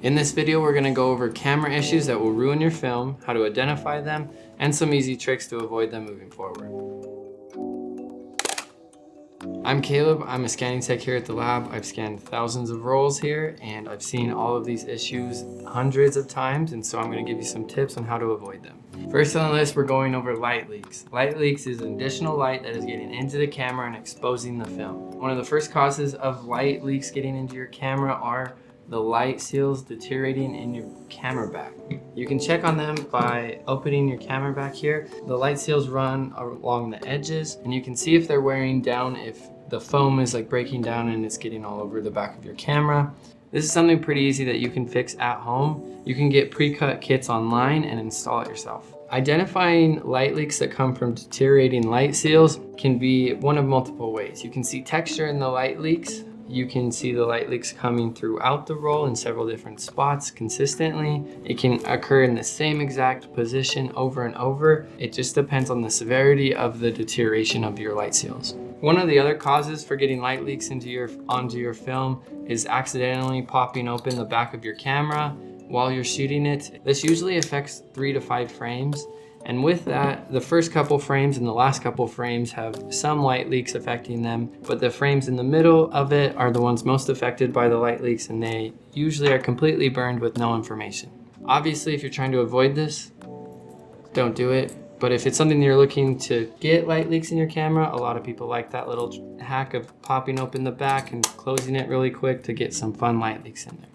In this video, we're going to go over camera issues that will ruin your film, how to identify them, and some easy tricks to avoid them moving forward. I'm Caleb, I'm a scanning tech here at the lab. I've scanned thousands of rolls here and I've seen all of these issues hundreds of times, and so I'm going to give you some tips on how to avoid them. First on the list, we're going over light leaks. Light leaks is additional light that is getting into the camera and exposing the film. One of the first causes of light leaks getting into your camera are the light seals deteriorating in your camera back. You can check on them by opening your camera back here. The light seals run along the edges and you can see if they're wearing down, if the foam is like breaking down and it's getting all over the back of your camera. This is something pretty easy that you can fix at home. You can get pre-cut kits online and install it yourself. Identifying light leaks that come from deteriorating light seals can be one of multiple ways. You can see texture in the light leaks. You can see the light leaks coming throughout the roll in several different spots consistently. It can occur in the same exact position over and over. It just depends on the severity of the deterioration of your light seals. One of the other causes for getting light leaks onto your film is accidentally popping open the back of your camera while you're shooting it. This usually affects 3 to 5 frames. And with that, the first couple frames and the last couple frames have some light leaks affecting them, but the frames in the middle of it are the ones most affected by the light leaks, and they usually are completely burned with no information. Obviously, if you're trying to avoid this, don't do it. But if it's something you're looking to get light leaks in your camera, a lot of people like that little hack of popping open the back and closing it really quick to get some fun light leaks in there.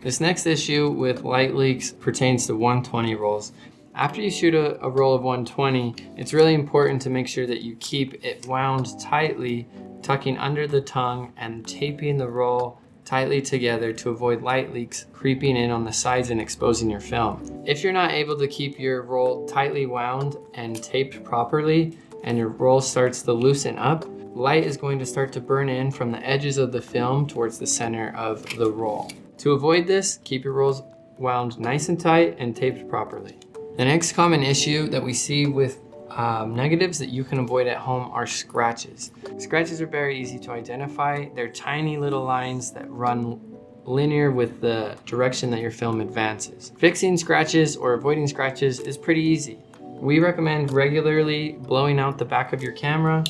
This next issue with light leaks pertains to 120 rolls. After you shoot a roll of 120, it's really important to make sure that you keep it wound tightly, tucking under the tongue and taping the roll tightly together to avoid light leaks creeping in on the sides and exposing your film. If you're not able to keep your roll tightly wound and taped properly and your roll starts to loosen up, light is going to start to burn in from the edges of the film towards the center of the roll. To avoid this, keep your rolls wound nice and tight and taped properly. The next common issue that we see with negatives that you can avoid at home are scratches. Scratches are very easy to identify. They're tiny little lines that run linear with the direction that your film advances. Fixing scratches or avoiding scratches is pretty easy. We recommend regularly blowing out the back of your camera.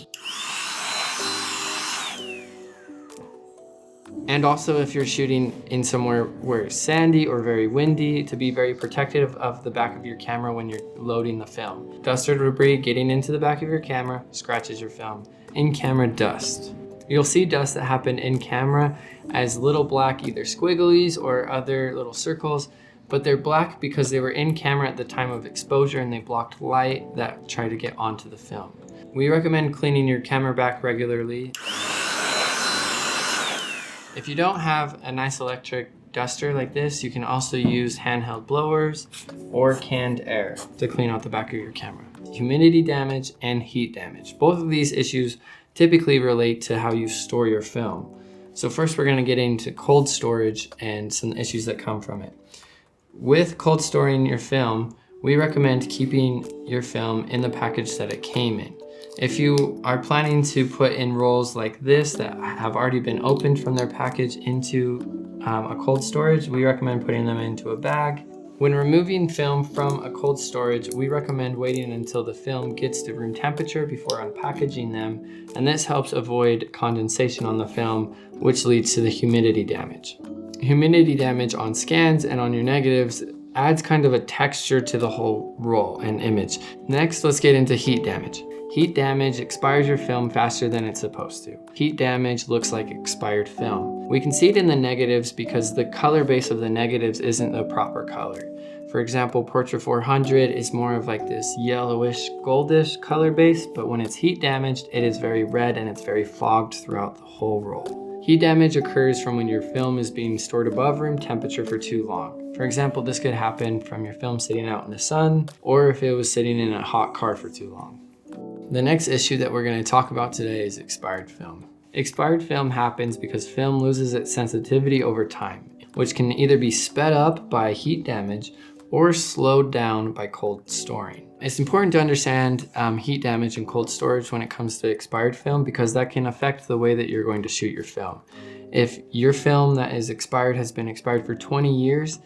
And also if you're shooting in somewhere where it's sandy or very windy, to be very protective of the back of your camera when you're loading the film. Dust or debris getting into the back of your camera scratches your film. In-camera dust. You'll see dust that happen in camera as little black either squigglies or other little circles, but they're black because they were in camera at the time of exposure and they blocked light that tried to get onto the film. We recommend cleaning your camera back regularly. If you don't have a nice electric duster like this, you can also use handheld blowers or canned air to clean out the back of your camera. Humidity damage and heat damage. Both of these issues typically relate to how you store your film. So first we're going to get into cold storage and some issues that come from it. With cold storing your film, we recommend keeping your film in the package that it came in. If you are planning to put in rolls like this that have already been opened from their package into a cold storage, we recommend putting them into a bag. When removing film from a cold storage, we recommend waiting until the film gets to room temperature before unpackaging them, and this helps avoid condensation on the film, which leads to the humidity damage. Humidity damage on scans and on your negatives adds kind of a texture to the whole roll and image. Next, let's get into heat damage. Heat damage expires your film faster than it's supposed to. Heat damage looks like expired film. We can see it in the negatives because the color base of the negatives isn't the proper color. For example, Portrait 400 is more of like this yellowish, goldish color base, but when it's heat damaged, it is very red and it's very fogged throughout the whole roll. Heat damage occurs from when your film is being stored above room temperature for too long. For example, this could happen from your film sitting out in the sun, or if it was sitting in a hot car for too long. The next issue that we're going to talk about today is expired film. Expired film happens because film loses its sensitivity over time, which can either be sped up by heat damage or slowed down by cold storing. It's important to understand heat damage and cold storage when it comes to expired film, because that can affect the way that you're going to shoot your film. If your film that is expired has been expired for 20 years,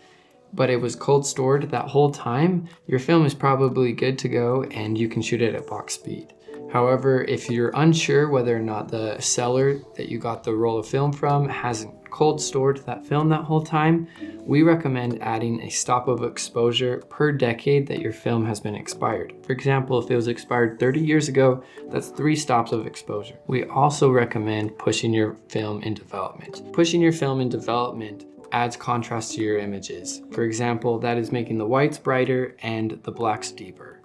but it was cold stored that whole time, your film is probably good to go and you can shoot it at box speed. However, if you're unsure whether or not the seller that you got the roll of film from hasn't cold stored that film that whole time, we recommend adding a stop of exposure per decade that your film has been expired. For example, if it was expired 30 years ago, that's 3 stops of exposure. We also recommend pushing your film in development. Pushing your film in development adds contrast to your images. For example, that is making the whites brighter and the blacks deeper.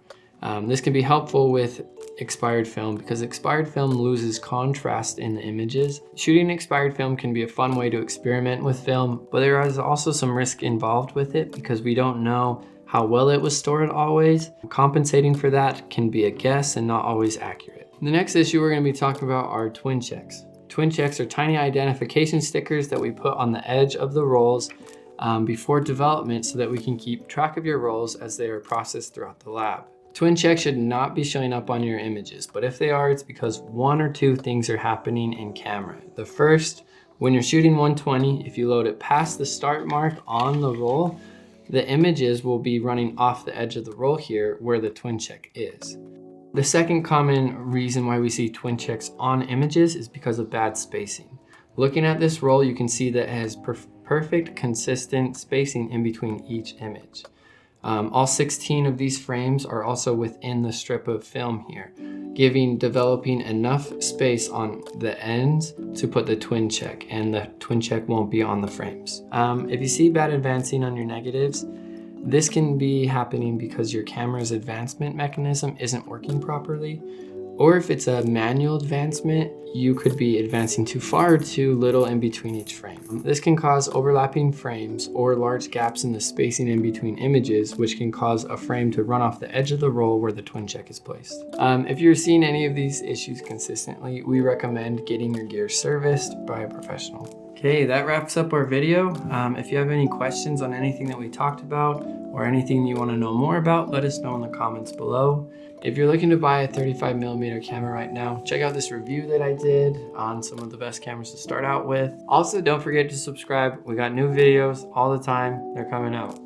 This can be helpful with expired film because expired film loses contrast in the images. Shooting expired film can be a fun way to experiment with film, but there is also some risk involved with it because we don't know how well it was stored always. Compensating for that can be a guess and not always accurate. The next issue we're going to be talking about are twin checks. Twin checks are tiny identification stickers that we put on the edge of the rolls before development so that we can keep track of your rolls as they are processed throughout the lab. Twin checks should not be showing up on your images, but if they are, it's because 1 or 2 things are happening in camera. The first, when you're shooting 120, if you load it past the start mark on the roll, the images will be running off the edge of the roll here where the twin check is. The second common reason why we see twin checks on images is because of bad spacing. Looking at this roll, you can see that it has perfect, consistent spacing in between each image. All 16 of these frames are also within the strip of film here, developing enough space on the ends to put the twin check, and the twin check won't be on the frames. If you see bad advancing on your negatives, this can be happening because your camera's advancement mechanism isn't working properly, or if it's a manual advancement, you could be advancing too far or too little in between each frame. This can cause overlapping frames or large gaps in the spacing in between images, which can cause a frame to run off the edge of the roll where the twin check is placed. If you're seeing any of these issues consistently, we recommend getting your gear serviced by a professional. Okay, that wraps up our video. If you have any questions on anything that we talked about or anything you want to know more about, let us know in the comments below. If you're looking to buy a 35mm camera right now, check out this review that I did on some of the best cameras to start out with. Also, don't forget to subscribe. We got new videos all the time. They're coming out.